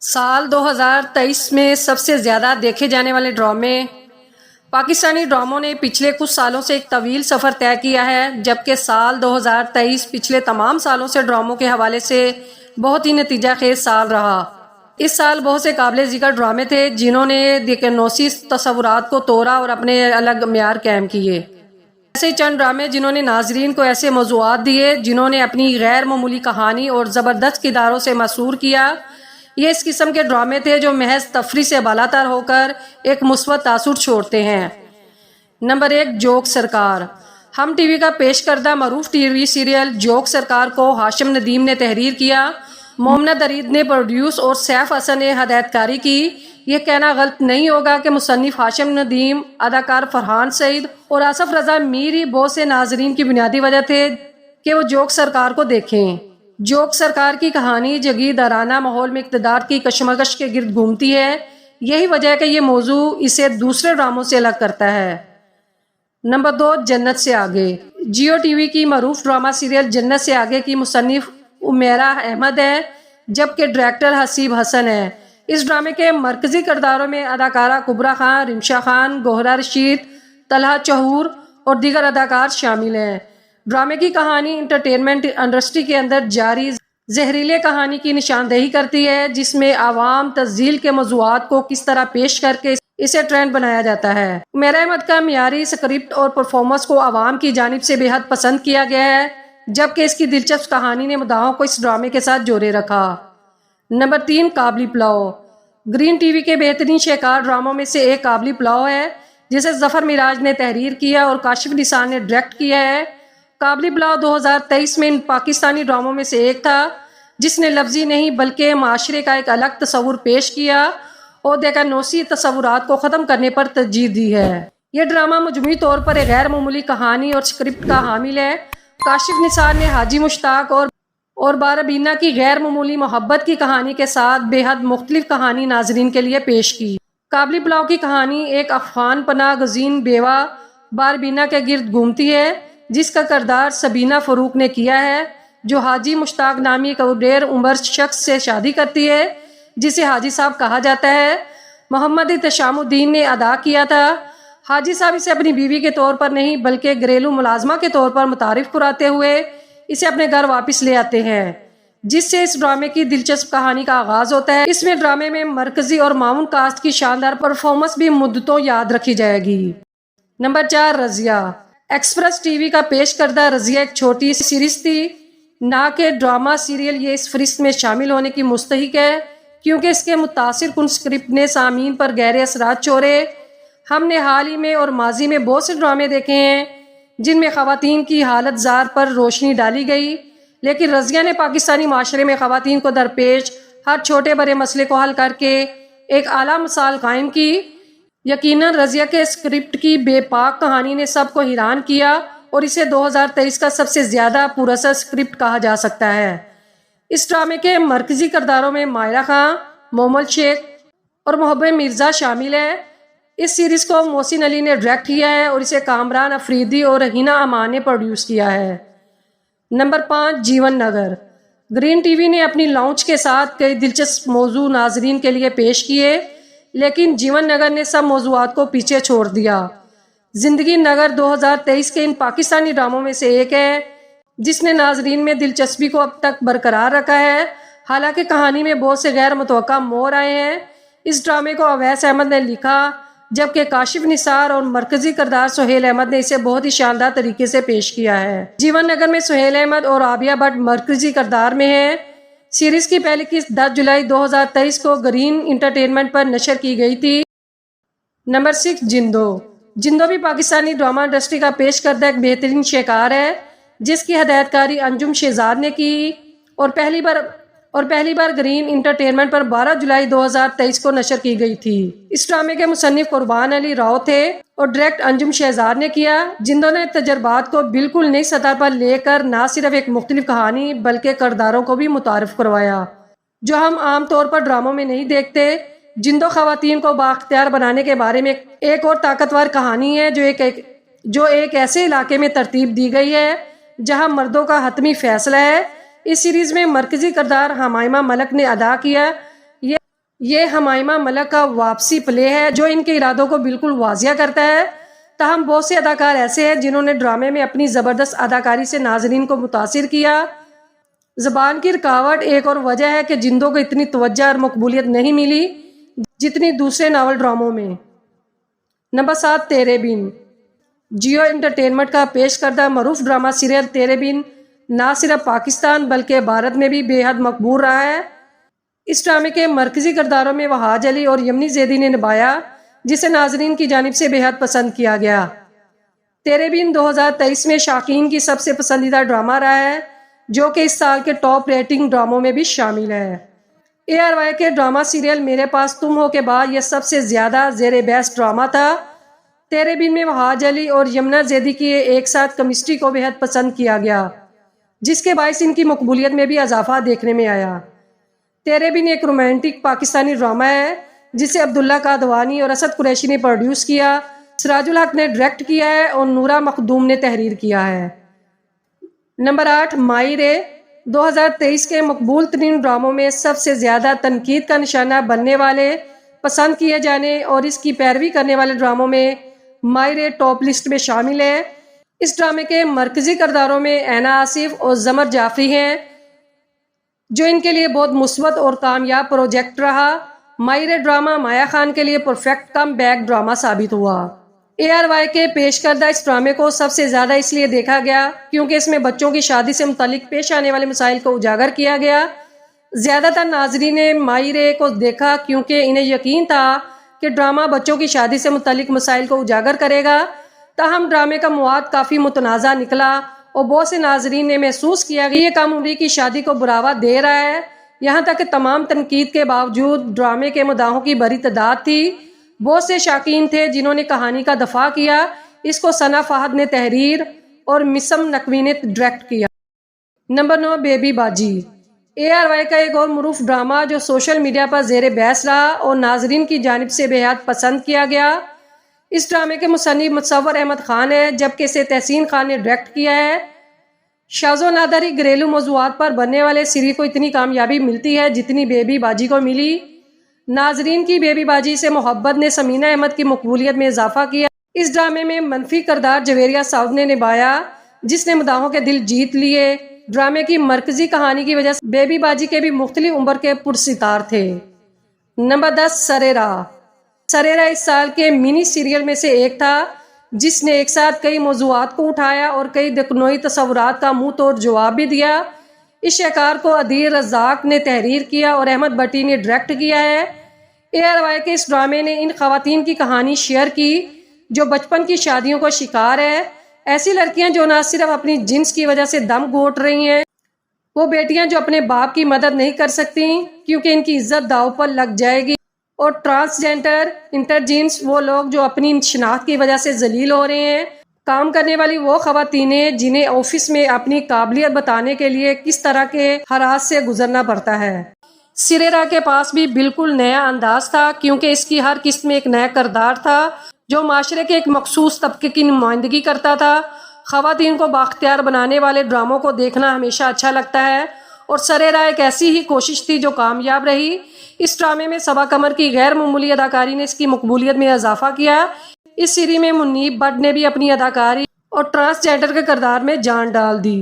سال 2023 میں سب سے زیادہ دیکھے جانے والے ڈرامے۔ پاکستانی ڈراموں نے پچھلے کچھ سالوں سے ایک طویل سفر طے کیا ہے، جبکہ سال 2023 پچھلے تمام سالوں سے ڈراموں کے حوالے سے بہت ہی نتیجہ خیز سال رہا۔ اس سال بہت سے قابل ذکر ڈرامے تھے جنہوں نے دیکنوسی تصورات کو توڑا اور اپنے الگ معیار قائم کیے۔ ایسے چند ڈرامے جنہوں نے ناظرین کو ایسے موضوعات دیے جنہوں نے اپنی غیر معمولی کہانی اور زبردست کرداروں سے مسحور کیا۔ یہ اس قسم کے ڈرامے تھے جو محض تفریح سے بالاتر ہو کر ایک مثبت تاثر چھوڑتے ہیں۔ نمبر 1، جوک سرکار۔ ہم ٹی وی کا پیش کردہ معروف ٹی وی سیریل جوک سرکار کو ہاشم ندیم نے تحریر کیا، مومنہ درید نے پروڈیوس اور سیف حسن نے ہدایت کاری کی۔ یہ کہنا غلط نہیں ہوگا کہ مصنف ہاشم ندیم، اداکار فرحان سعید اور آصف رضا میر ہی بہت سے ناظرین کی بنیادی وجہ تھے کہ وہ جوک سرکار کو دیکھیں۔ جوک سرکار کی کہانی جگیردارانہ ماحول میں اقتدار کی کشمکش کے گرد گھومتی ہے۔ یہی وجہ ہے کہ یہ موضوع اسے دوسرے ڈراموں سے الگ کرتا ہے۔ نمبر 2، جنت سے آگے۔ جیو ٹی وی کی معروف ڈرامہ سیریل جنت سے آگے کی مصنف امیرہ احمد ہے، جبکہ ڈائریکٹر حسیب حسن ہے۔ اس ڈرامے کے مرکزی کرداروں میں اداکارہ کبریٰ خان، رمشا خان، گوہرا رشید، طلحہ چہور اور دیگر اداکار شامل ہیں۔ ڈرامے کی کہانی انٹرٹینمنٹ انڈسٹری کے اندر جاری زہریلے کہانی کی نشاندہی کرتی ہے، جس میں عوام تنزیل کے موضوعات کو کس طرح پیش کر کے اسے ٹرینڈ بنایا جاتا ہے۔ امیرہ احمد کا معیاری اسکرپٹ اور پرفارمنس کو عوام کی جانب سے بے حد پسند کیا گیا ہے، جبکہ اس کی دلچسپ کہانی نے مداحوں کو اس ڈرامے کے ساتھ جوڑے رکھا۔ Number 3، Kabuli pulao. Green T V کے بہترین شہکار ڈراموں میں سے ایک قابلی پلاؤ ہے، جسے ظفر معراج نے تحریر کیا اور کاشف نثار نے ڈائریکٹ کیا ہے۔ قابلی پلاؤ 2023 میں ان پاکستانی ڈراموں میں سے ایک تھا جس نے لفظی نہیں بلکہ معاشرے کا ایک الگ تصور پیش کیا اور دیکنوسی تصورات کو ختم کرنے پر ترجیح دی ہے۔ یہ ڈرامہ مجموعی طور پر ایک غیر معمولی کہانی اور اسکرپٹ کا حامل ہے۔ کاشف نثار نے حاجی مشتاق اور باربینا کی غیر معمولی محبت کی کہانی کے ساتھ بے حد مختلف کہانی ناظرین کے لیے پیش کی۔ قابلی پلاؤ کی کہانی ایک افغان پناہ گزین بیوہ باربینا کے گرد گھومتی ہے، جس کا کردار سبینہ فاروق نے کیا ہے، جو حاجی مشتاق نامی ایک دیر عمر شخص سے شادی کرتی ہے جسے حاجی صاحب کہا جاتا ہے۔ محمد احتشام الدین نے ادا کیا تھا۔ حاجی صاحب اسے اپنی بیوی کے طور پر نہیں بلکہ گھریلو ملازمہ کے طور پر متعارف کراتے ہوئے اسے اپنے گھر واپس لے آتے ہیں، جس سے اس ڈرامے کی دلچسپ کہانی کا آغاز ہوتا ہے۔ اس میں ڈرامے میں مرکزی اور معاون کاسٹ کی شاندار پرفارمنس بھی مدتوں یاد رکھی جائے گی۔ Number 4، Razia. Express T V کا پیش کردہ رضیہ ایک چھوٹی سیریز تھی، نہ کہ ڈرامہ سیریل۔ یہ اس فہرست میں شامل ہونے کی مستحق ہے کیونکہ اس کے متاثر کن اسکرپٹ نے سامعین پر گہرے اثرات چھوڑے۔ ہم نے حال ہی میں اور ماضی میں بہت سے ڈرامے دیکھے ہیں جن میں خواتین کی حالت زار پر روشنی ڈالی گئی، لیکن رضیہ نے پاکستانی معاشرے میں خواتین کو درپیش ہر چھوٹے بڑے مسئلے کو حل کر کے ایک اعلیٰ مثال قائم کی۔ یقیناً رضیہ کے اسکرپٹ کی بے پاک کہانی نے سب کو حیران کیا اور اسے 2023 کا سب سے زیادہ پراثر اسکرپٹ کہا جا سکتا ہے۔ اس ڈرامے کے مرکزی کرداروں میں ماہرہ خان، مومل شیخ اور محبوب مرزا شامل ہے۔ اس سیریز کو محسن علی نے ڈائریکٹ کیا ہے اور اسے کامران افریدی اور رحینہ امان نے پروڈیوس کیا ہے۔ نمبر 5، جیون نگر۔ گرین ٹی وی نے اپنی لانچ کے ساتھ کئی دلچسپ موضوع ناظرین کے لیے پیش کیے، لیکن جیون نگر نے سب موضوعات کو پیچھے چھوڑ دیا۔ زندگی نگر 2023 کے ان پاکستانی ڈراموں میں سے ایک ہے جس نے ناظرین میں دلچسپی کو اب تک برقرار رکھا ہے، حالانکہ کہانی میں بہت سے غیر متوقع موڑ آئے ہیں۔ اس ڈرامے کو اویس احمد نے لکھا، جبکہ کاشف نثار اور مرکزی کردار سہیل احمد نے اسے بہت ہی شاندار طریقے سے پیش کیا ہے۔ جیون نگر میں سہیل احمد اور عابیہ بٹ مرکزی کردار میں ہیں۔ سیریز کی پہلی قسط 10 جولائی 2023 کو گرین انٹرٹینمنٹ پر نشر کی گئی تھی۔ نمبر 6، جندو۔ جندو بھی پاکستانی ڈرامہ انڈسٹری کا پیش کردہ ایک بہترین شہکار ہے جس کی ہدایت کاری انجم شہزاد نے کی اور پہلی بار گرین انٹرٹینمنٹ پر 12 جولائی 2023 کو نشر کی گئی تھی۔ اس ڈرامے کے مصنف قربان علی راؤ تھے اور ڈائریکٹ انجم شہزاد نے کیا۔ جندو نے تجربات کو بالکل نئی سطح پر لے کر نہ صرف ایک مختلف کہانی بلکہ کرداروں کو بھی متعارف کروایا جو ہم عام طور پر ڈراموں میں نہیں دیکھتے۔ جندو خواتین کو بااختیار بنانے کے بارے میں ایک اور طاقتور کہانی ہے جو ایک ایسے علاقے میں ترتیب دی گئی ہے جہاں مردوں کا حتمی فیصلہ ہے۔ اس سیریز میں مرکزی کردار حمائمہ ملک نے ادا کیا۔ یہ حمائمہ ملک کا واپسی پلے ہے جو ان کے ارادوں کو بالکل واضح کرتا ہے۔ تاہم بہت سے اداکار ایسے ہیں جنہوں نے ڈرامے میں اپنی زبردست اداکاری سے ناظرین کو متاثر کیا۔ زبان کی رکاوٹ ایک اور وجہ ہے کہ جندوں کو اتنی توجہ اور مقبولیت نہیں ملی جتنی دوسرے ناول ڈراموں میں۔ نمبر 7، تیرے بن۔ جیو انٹرٹینمنٹ کا پیش کردہ معروف ڈرامہ سیریل تیرے بن نہ صرف پاکستان بلکہ بھارت میں بھی بے حد مقبول رہا ہے۔ اس ڈرامے کے مرکزی کرداروں میں وہاج علی اور یمنی زیدی نے نبھایا، جسے ناظرین کی جانب سے بے حد پسند کیا گیا۔ تیرے بن 2023 میں شائقین کی سب سے پسندیدہ ڈرامہ رہا ہے، جو کہ اس سال کے ٹاپ ریٹنگ ڈراموں میں بھی شامل ہے۔ ARY کے ڈرامہ سیریل میرے پاس تم ہو کے بعد یہ سب سے زیادہ زیر بحث ڈرامہ تھا۔ تیرے بن میں وہاج علی اور یمنا زیدی کی ایک ساتھ کیمسٹری کو بے حد پسند کیا گیا، جس کے باعث ان کی مقبولیت میں بھی اضافہ دیکھنے میں آیا۔ تیرے بن ایک رومانٹک پاکستانی ڈرامہ ہے جسے عبداللہ قادوانی اور اسد قریشی نے پروڈیوس کیا، سراج الحق نے ڈائریکٹ کیا ہے اور نورا مخدوم نے تحریر کیا ہے۔ نمبر 8، مائی رے۔ 2023 کے مقبول ترین ڈراموں میں سب سے زیادہ تنقید کا نشانہ بننے والے، پسند کیے جانے اور اس کی پیروی کرنے والے ڈراموں میں مائی رے ٹاپ لسٹ میں شامل ہے۔ اس ڈرامے کے مرکزی کرداروں میں اینا آصف اور زمر جعفری ہیں، جو ان کے لیے بہت مثبت اور کامیاب پروجیکٹ رہا۔ مائی رے ڈرامہ مایا خان کے لیے پرفیکٹ کم بیک ڈرامہ ثابت ہوا۔ ARY کے پیش کردہ اس ڈرامے کو سب سے زیادہ اس لیے دیکھا گیا کیونکہ اس میں بچوں کی شادی سے متعلق پیش آنے والے مسائل کو اجاگر کیا گیا۔ زیادہ تر ناظرین نے مائی رے کو دیکھا کیونکہ انہیں یقین تھا کہ ڈرامہ بچوں کی شادی سے متعلق مسائل کو اجاگر کرے گا۔ تاہم ڈرامے کا مواد کافی متنازع نکلا اور بہت سے ناظرین نے محسوس کیا کہ یہ کم عمری کی شادی کو بڑھاوا دے رہا ہے۔ یہاں تک کہ تمام تنقید کے باوجود ڈرامے کے مداحوں کی بڑی تعداد تھی۔ بہت سے شائقین تھے جنہوں نے کہانی کا دفاع کیا۔ اس کو ثنا فہد نے تحریر اور مسم نقوی نے ڈائریکٹ کیا۔ نمبر 9، بیبی باجی۔ ARY کا ایک اور معروف ڈرامہ جو سوشل میڈیا پر زیر بحث رہا اور ناظرین کی جانب سے بے حد پسند کیا گیا۔ اس ڈرامے کے مصنف متصور احمد خان ہے، جبکہ اسے تحسین خان نے ڈائریکٹ کیا ہے۔ شاذ و نادری گھریلو موضوعات پر بننے والے سیریل کو اتنی کامیابی ملتی ہے جتنی بیبی باجی کو ملی۔ ناظرین کی بیبی باجی سے محبت نے سمینہ احمد کی مقبولیت میں اضافہ کیا۔ اس ڈرامے میں منفی کردار جویریہ سعود نے نبھایا، جس نے مداحوں کے دل جیت لیے۔ ڈرامے کی مرکزی کہانی کی وجہ سے بیبی باجی کے بھی مختلف عمر کے پرستار تھے۔ نمبر 10، سریرا۔ سریرا اس سال کے منی سیریل میں سے ایک تھا جس نے ایک ساتھ کئی موضوعات کو اٹھایا اور کئی دکنوئی تصورات کا منہ توڑ جواب بھی دیا۔ اس شاہکار کو عدیل رزاق نے تحریر کیا اور احمد بٹی نے ڈائریکٹ کیا ہے۔ ARY کے اس ڈرامے نے ان خواتین کی کہانی شیئر کی جو بچپن کی شادیوں کو شکار ہے۔ ایسی لڑکیاں جو نہ صرف اپنی جنس کی وجہ سے دم گھونٹ رہی ہیں، وہ بیٹیاں جو اپنے باپ کی مدد نہیں کر سکتی کیونکہ ان کی عزت داؤ پر لگ جائے گی، اور ٹرانسجینڈر، انٹرجینس، وہ لوگ جو اپنی شناخت کی وجہ سے ذلیل ہو رہے ہیں۔ کام کرنے والی وہ خواتینیں جنہیں آفس میں اپنی قابلیت بتانے کے لیے کس طرح کے حالات سے گزرنا پڑتا ہے۔ سریرا کے پاس بھی بالکل نیا انداز تھا کیونکہ اس کی ہر قسط میں ایک نیا کردار تھا جو معاشرے کے ایک مخصوص طبقے کی نمائندگی کرتا تھا۔ خواتین کو بااختیار بنانے والے ڈراموں کو دیکھنا ہمیشہ اچھا لگتا ہے اور سریرا ایک ایسی ہی کوشش تھی جو کامیاب رہی۔ اس ڈرامے میں صبا قمر کی غیر معمولی اداکاری نے اس کی مقبولیت میں اضافہ کیا۔ اس سیریز میں منیب بٹ نے بھی اپنی اداکاری اور ٹرانسجینڈر کے کردار میں جان ڈال دی۔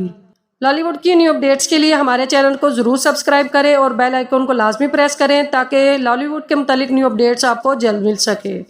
لالی ووڈ کی نیو اپڈیٹس کے لیے ہمارے چینل کو ضرور سبسکرائب کریں اور بیل آئیکن کو لازمی پریس کریں تاکہ لالی ووڈ کے متعلق نیو اپڈیٹس آپ کو جلد مل سکے۔